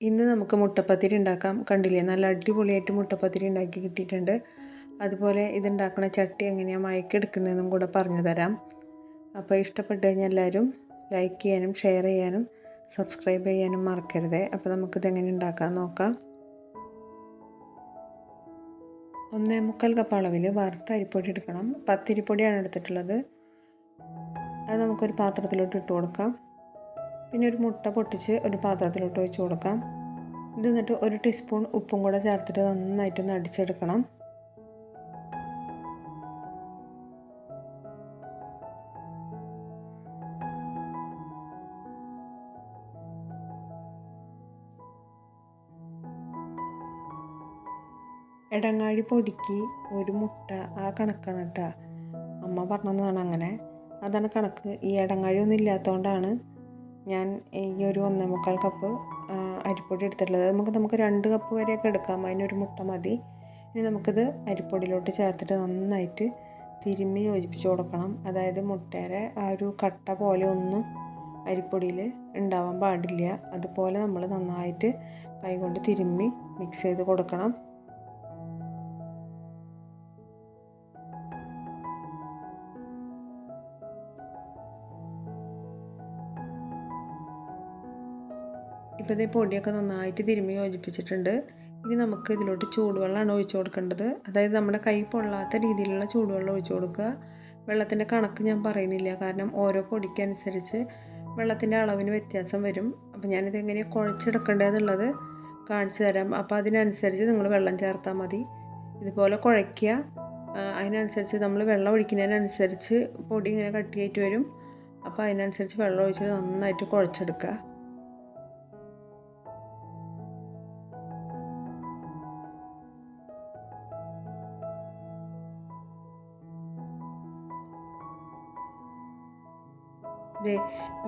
ഇന്ന് നമുക്ക് മുട്ടപ്പത്തിരി ഉണ്ടാക്കാം. കണ്ടില്ലേ, നല്ല അടിപൊളിയായിട്ട് മുട്ടപ്പത്തിരി ഉണ്ടാക്കി കിട്ടിയിട്ടുണ്ട്. അതുപോലെ ഇതുണ്ടാക്കുന്ന ചട്ടി എങ്ങനെയാണ് മയക്കെടുക്കുന്നതെന്നും കൂടെ പറഞ്ഞു തരാം. അപ്പോൾ ഇഷ്ടപ്പെട്ട് കഴിഞ്ഞാൽ എല്ലാവരും ലൈക്ക് ചെയ്യാനും ഷെയർ ചെയ്യാനും സബ്സ്ക്രൈബ് ചെയ്യാനും മറക്കരുത്. അപ്പോൾ നമുക്കിതെങ്ങനെ ഉണ്ടാക്കാൻ നോക്കാം. 1.25 കപ്പ് അളവിൽ വറുത്ത അരിപ്പൊടി എടുക്കണം. പത്തിരിപ്പൊടിയാണ് എടുത്തിട്ടുള്ളത്. അത് നമുക്കൊരു പാത്രത്തിലോട്ട് ഇട്ട് കൊടുക്കാം. പിന്നെ ഒരു മുട്ട പൊട്ടിച്ച് ഒരു പാത്രത്തിലോട്ട് ഒഴിച്ച് കൊടുക്കാം. ഇത് എന്നിട്ട് 1 ടീസ്പൂൺ ഉപ്പും കൂടെ ചേർത്തിട്ട് നന്നായിട്ടൊന്ന് അടിച്ചെടുക്കണം. എടങ്ങാഴി പൊടിക്ക് ഒരു മുട്ട, ആ കണക്കാണ് കേട്ടോ. അമ്മ പറഞ്ഞതാണ് അങ്ങനെ, അതാണ് കണക്ക്. ഈ എടങ്ങാഴി ഒന്നും ഇല്ലാത്തതുകൊണ്ടാണ് ഞാൻ ഈ ഒരു 1.25 കപ്പ് അരിപ്പൊടി എടുത്തിട്ടുള്ളത്. നമുക്ക് 2 കപ്പ് വരെയൊക്കെ എടുക്കാം. അതിനൊരു മുട്ട മതി. ഇനി നമുക്കിത് അരിപ്പൊടിയിലോട്ട് ചേർത്തിട്ട് നന്നായിട്ട് തിരുമ്മി യോജിപ്പിച്ച് കൊടുക്കണം. അതായത് മുട്ടയുടെ ആ ഒരു കട്ട പോലെ ഒന്നും അരിപ്പൊടിയിൽ ഉണ്ടാവാൻ പാടില്ല. അതുപോലെ നമ്മൾ നന്നായിട്ട് കൈകൊണ്ട് തിരുമ്മി മിക്സ് ചെയ്ത് കൊടുക്കണം. ഇപ്പോൾ ഇതേ പൊടിയൊക്കെ നന്നായിട്ട് തിരുമ്മി യോജിപ്പിച്ചിട്ടുണ്ട്. ഇനി നമുക്ക് ഇതിലോട്ട് ചൂടുവെള്ളമാണ് ഒഴിച്ചു കൊടുക്കേണ്ടത്. അതായത് നമ്മുടെ കൈ പൊള്ളാത്ത രീതിയിലുള്ള ചൂടുവെള്ളം ഒഴിച്ചു കൊടുക്കുക. വെള്ളത്തിൻ്റെ കണക്ക് ഞാൻ പറയുന്നില്ല, കാരണം ഓരോ പൊടിക്കനുസരിച്ച് വെള്ളത്തിൻ്റെ അളവിന് വ്യത്യാസം വരും. അപ്പോൾ ഞാനിത് എങ്ങനെയാണ് കുഴച്ചെടുക്കേണ്ടതെന്നുള്ളത് കാണിച്ചു തരാം. അപ്പോൾ അതിനനുസരിച്ച് നിങ്ങൾ വെള്ളം ചേർത്താൽ മതി. ഇതുപോലെ കുഴയ്ക്കുക. അതിനനുസരിച്ച് നമ്മൾ വെള്ളം ഒഴിക്കുന്നതിനനുസരിച്ച് പൊടി ഇങ്ങനെ കട്ടിയായിട്ട് വരും. അപ്പോൾ അതിനനുസരിച്ച് വെള്ളം ഒഴിച്ച് നന്നായിട്ട് കുഴച്ചെടുക്കുക.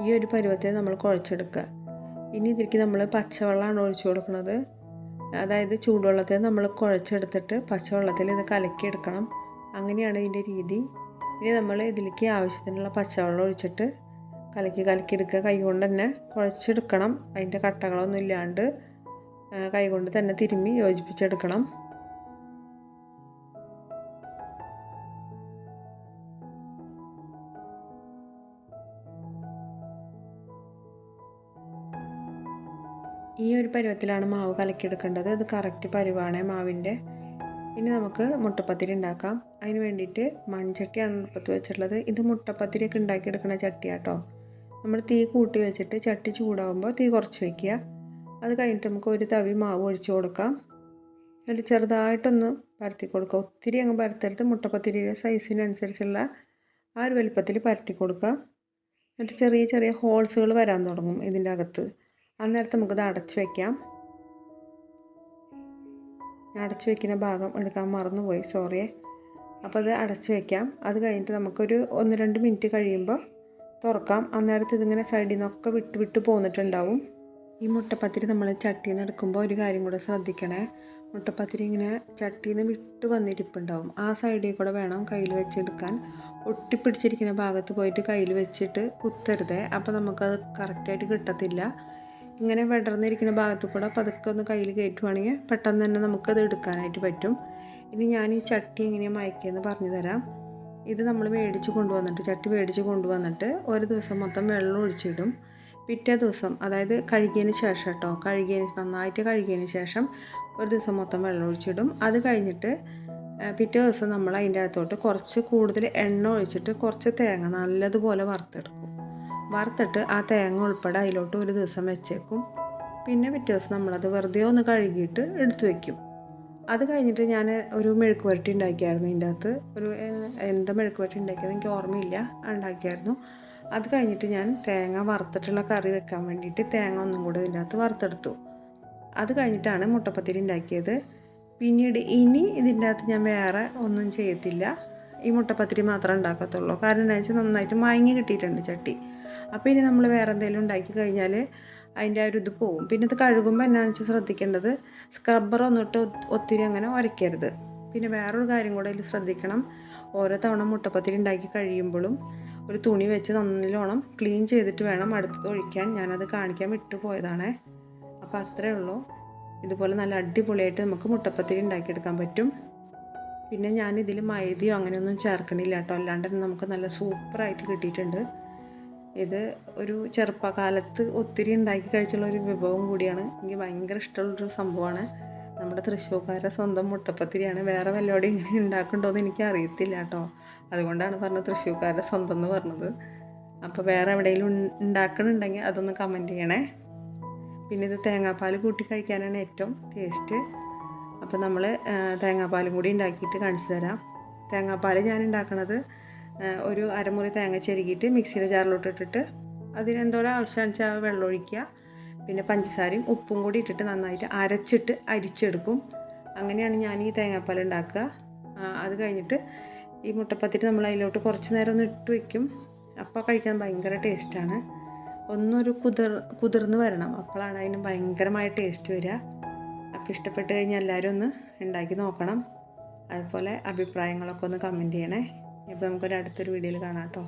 ഈ ഒരു പരുവത്തിൽ നമ്മൾ കുഴച്ചെടുക്കുക. ഇനി ഇതിലേക്ക് നമ്മൾ പച്ചവെള്ളമാണ് ഒഴിച്ചു കൊടുക്കുന്നത്. അതായത് ചൂടുവെള്ളത്തിൽ നമ്മൾ കുഴച്ചെടുത്തിട്ട് പച്ചവെള്ളത്തിൽ ഇത് കലക്കിയെടുക്കണം. അങ്ങനെയാണ് ഇതിൻ്റെ രീതി. ഇനി നമ്മൾ ഇതിലേക്ക് ആവശ്യത്തിനുള്ള പച്ചവെള്ളം ഒഴിച്ചിട്ട് കലക്കിയെടുക്കുക. കൈകൊണ്ട് തന്നെ കുഴച്ചെടുക്കണം. അതിൻ്റെ കട്ടകളൊന്നും ഇല്ലാണ്ട് കൈകൊണ്ട് തന്നെ തിരുമ്മി യോജിപ്പിച്ചെടുക്കണം. ഈ ഒരു പരുവത്തിലാണ് മാവ് കലക്കിയെടുക്കേണ്ടത്. ഇത് കറക്റ്റ് പരുവാണ് മാവിൻ്റെ. ഇനി നമുക്ക് മുട്ടപ്പത്തിരി ഉണ്ടാക്കാം. അതിന് വേണ്ടിയിട്ട് മൺചട്ടിയാണ് അടുപ്പത്ത് വെച്ചിട്ടുള്ളത്. ഇത് മുട്ടപ്പത്തിരിയൊക്കെ ഉണ്ടാക്കിയെടുക്കുന്ന ചട്ടിയാട്ടോ. നമ്മൾ തീ കൂട്ടി വെച്ചിട്ട് ചട്ടി ചൂടാകുമ്പോൾ തീ കുറച്ച് വയ്ക്കുക. അത് കഴിഞ്ഞിട്ട് നമുക്ക് ഒരു തവി മാവ് ഒഴിച്ച് കൊടുക്കാം. എന്നിട്ട് ചെറുതായിട്ടൊന്ന് പരത്തി കൊടുക്കുക. ഒത്തിരി അങ്ങ് പരത്തരുത്. മുട്ടപ്പത്തിരിയുടെ സൈസിനനുസരിച്ചുള്ള ആ ഒരു വലുപ്പത്തിൽ പരത്തി കൊടുക്കുക. എന്നിട്ട് ചെറിയ ചെറിയ ഹോൾസുകൾ വരാൻ തുടങ്ങും ഇതിൻ്റെ അകത്ത്. അന്നേരത്ത് നമുക്കിത് അടച്ച് വയ്ക്കാം. അടച്ച് വയ്ക്കുന്ന ഭാഗം എടുക്കാൻ മറന്നുപോയി, സോറിയേ. അപ്പോൾ അത് അടച്ച് വയ്ക്കാം. അത് കഴിഞ്ഞിട്ട് നമുക്കൊരു 1-2 മിനിറ്റ് കഴിയുമ്പോൾ തുറക്കാം. അന്നേരത്ത് ഇതിങ്ങനെ സൈഡിൽ നിന്നൊക്കെ വിട്ട് പോന്നിട്ടുണ്ടാവും. ഈ മുട്ടപ്പത്തിരി നമ്മൾ ചട്ടിയിൽ നിന്ന് എടുക്കുമ്പോൾ ഒരു കാര്യം കൂടെ ശ്രദ്ധിക്കണേ. മുട്ടപ്പത്തിരി ഇങ്ങനെ ചട്ടിയിൽ നിന്ന് വിട്ട് വന്നിരിപ്പുണ്ടാവും. ആ സൈഡിൽ കൂടെ വേണം കയ്യിൽ വെച്ചെടുക്കാൻ. ഒട്ടിപ്പിടിച്ചിരിക്കുന്ന ഭാഗത്ത് പോയിട്ട് കയ്യിൽ വെച്ചിട്ട് കുത്തരുത്. അപ്പോൾ നമുക്കത് കറക്റ്റായിട്ട് കിട്ടത്തില്ല. ഇങ്ങനെ വിടർന്നിരിക്കുന്ന ഭാഗത്ത് കൂടെ പതുക്കെ ഒന്ന് കയ്യിൽ കയറ്റുവാണെങ്കിൽ പെട്ടെന്ന് തന്നെ നമുക്കത് എടുക്കാനായിട്ട് പറ്റും. ഇനി ഞാൻ ഈ ചട്ടി എങ്ങനെയാണ് മയക്കിയെന്ന് പറഞ്ഞു തരാം. ഇത് നമ്മൾ ചട്ടി മേടിച്ച് കൊണ്ടുവന്നിട്ട് ഒരു ദിവസം മൊത്തം വെള്ളം ഒഴിച്ചിടും. പിറ്റേ ദിവസം, അതായത് കഴുകിയതിന് ശേഷം കേട്ടോ, നന്നായിട്ട് കഴുകിയതിന് ശേഷം ഒരു ദിവസം മൊത്തം വെള്ളം ഒഴിച്ചിടും. അത് കഴിഞ്ഞിട്ട് പിറ്റേ ദിവസം നമ്മൾ അതിൻ്റെ അകത്തോട്ട് കുറച്ച് കൂടുതൽ എണ്ണ ഒഴിച്ചിട്ട് കുറച്ച് തേങ്ങ നല്ലതുപോലെ വറുത്തിട്ട് ആ തേങ്ങ ഉൾപ്പെടെ അതിലോട്ട് ഒരു ദിവസം വെച്ചേക്കും. പിന്നെ പിറ്റേ ദിവസം നമ്മളത് വെറുതെ ഒന്ന് കഴുകിയിട്ട് എടുത്തു വയ്ക്കും. അത് കഴിഞ്ഞിട്ട് ഞാൻ ഒരു മെഴുക്ക് പുരട്ടി ഉണ്ടാക്കിയായിരുന്നു. ഇതിൻ്റെ അകത്ത് എന്താ മെഴുക്ക് പുരട്ടി ഉണ്ടാക്കിയത് എനിക്ക് ഓർമ്മയില്ല, ഉണ്ടാക്കിയായിരുന്നു. അത് കഴിഞ്ഞിട്ട് ഞാൻ തേങ്ങ വറുത്തിട്ടുള്ള കറി വെക്കാൻ വേണ്ടിയിട്ട് തേങ്ങ ഒന്നും കൂടെ ഇതിൻ്റെ അകത്ത് വറുത്തെടുത്തു. അത് കഴിഞ്ഞിട്ടാണ് മുട്ടപ്പത്തിരി ഉണ്ടാക്കിയത്. പിന്നീട് ഇനി ഇതിൻ്റെ അകത്ത് ഞാൻ വേറെ ഒന്നും ചെയ്യത്തില്ല. ഈ മുട്ടപ്പത്തിരി മാത്രമേ ഉണ്ടാക്കത്തുള്ളൂ. കാരണം എന്താ വെച്ചാൽ നന്നായിട്ട് മയങ്ങി കിട്ടിയിട്ടുണ്ട് ചട്ടി. അപ്പോൾ ഇനി നമ്മൾ വേറെ എന്തെങ്കിലും ഉണ്ടാക്കി കഴിഞ്ഞാൽ അതിൻ്റെ ആ ഒരു ഇത് പോവും. പിന്നെ ഇത് കഴുകുമ്പോൾ എന്നാണെന്ന് വെച്ചാൽ ശ്രദ്ധിക്കേണ്ടത്, സ്ക്രബ്ബർ ഒന്നിട്ട് ഒത്തിരി അങ്ങനെ ഉരയ്ക്കരുത്. പിന്നെ വേറൊരു കാര്യം കൂടെ ഇതിൽ ശ്രദ്ധിക്കണം. ഓരോ തവണ മുട്ടപ്പത്തിരി ഉണ്ടാക്കി കഴിയുമ്പോഴും ഒരു തുണി വെച്ച് നല്ലോണം ക്ലീൻ ചെയ്തിട്ട് വേണം അടുത്തത് ഒഴിക്കാൻ. ഞാനത് കാണിക്കാൻ വിട്ടുപോയതാണേ. അപ്പോൾ അത്രയേ ഉള്ളൂ. ഇതുപോലെ നല്ല അടിപൊളിയായിട്ട് നമുക്ക് മുട്ടപ്പത്തിരി ഉണ്ടാക്കിയെടുക്കാൻ പറ്റും. പിന്നെ ഞാനിതിൽ മൈദയോ അങ്ങനെയൊന്നും ചേർക്കണില്ല കേട്ടോ, അല്ലാണ്ട് തന്നെ നമുക്ക് നല്ല സൂപ്പറായിട്ട് കിട്ടിയിട്ടുണ്ട്. ഇത് ഒരു ചെറുപ്പകാലത്ത് ഒത്തിരി ഉണ്ടാക്കി കഴിച്ചുള്ള ഒരു വിഭവം കൂടിയാണ്. എനിക്ക് ഭയങ്കര ഇഷ്ടമുള്ളൊരു സംഭവമാണ്. നമ്മുടെ തൃശ്ശൂർക്കാരുടെ സ്വന്തം മുട്ടപ്പത്തിരിയാണ്. വേറെ വല്ലവരും ഇങ്ങനെ ഉണ്ടാക്കുന്നുണ്ടോയെന്ന് എനിക്ക് അറിയത്തില്ല കേട്ടോ, അതുകൊണ്ടാണ് പറഞ്ഞത് തൃശ്ശൂർക്കാരുടെ സ്വന്തം എന്ന് പറഞ്ഞത്. അപ്പോൾ വേറെ എവിടെയെങ്കിലും ഉണ്ടാക്കണുണ്ടെങ്കിൽ അതൊന്ന് കമൻറ്റ് ചെയ്യണേ. പിന്നെ ഇത് തേങ്ങാപ്പാൽ കൂട്ടി കഴിക്കാനാണ് ഏറ്റവും ടേസ്റ്റ്. അപ്പോൾ നമ്മൾ തേങ്ങാപ്പാലും കൂടി ഉണ്ടാക്കിയിട്ട് കാണിച്ചു തരാം. തേങ്ങാപ്പാൽ ഞാൻ ഉണ്ടാക്കണത് ഒരു അരമുറി തേങ്ങ ചെരുകിയിട്ട് മിക്സിയുടെ ജാറിലോട്ടിട്ടിട്ട് അതിനെന്തോരം ആവശ്യമാണെന്ന് വെച്ചാൽ വെള്ളം ഒഴിക്കുക. പിന്നെ പഞ്ചസാരയും ഉപ്പും കൂടി ഇട്ടിട്ട് നന്നായിട്ട് അരിച്ചെടുക്കും. അങ്ങനെയാണ് ഞാൻ ഈ തേങ്ങാപ്പാൽ ഉണ്ടാക്കുക. അത് കഴിഞ്ഞിട്ട് ഈ മുട്ടപ്പത്തിരി നമ്മൾ അതിലോട്ട് കുറച്ച് നേരം ഒന്ന് ഇട്ട് വയ്ക്കും. അപ്പോൾ കഴിക്കാൻ ഭയങ്കര ടേസ്റ്റാണ്. ഒന്നൊരു കുതിർന്ന് വരണം, അപ്പോഴാണ് അതിന് ഭയങ്കരമായ ടേസ്റ്റ് വരിക. അപ്പോൾ ഇഷ്ടപ്പെട്ട് കഴിഞ്ഞാൽ എല്ലാവരും ഒന്ന് ഉണ്ടാക്കി നോക്കണം. അതുപോലെ അഭിപ്രായങ്ങളൊക്കെ ഒന്ന് കമൻറ്റ് ചെയ്യണേ. അപ്പോൾ നമുക്കൊരു അടുത്തൊരു വീഡിയോയിൽ കാണാം കേട്ടോ.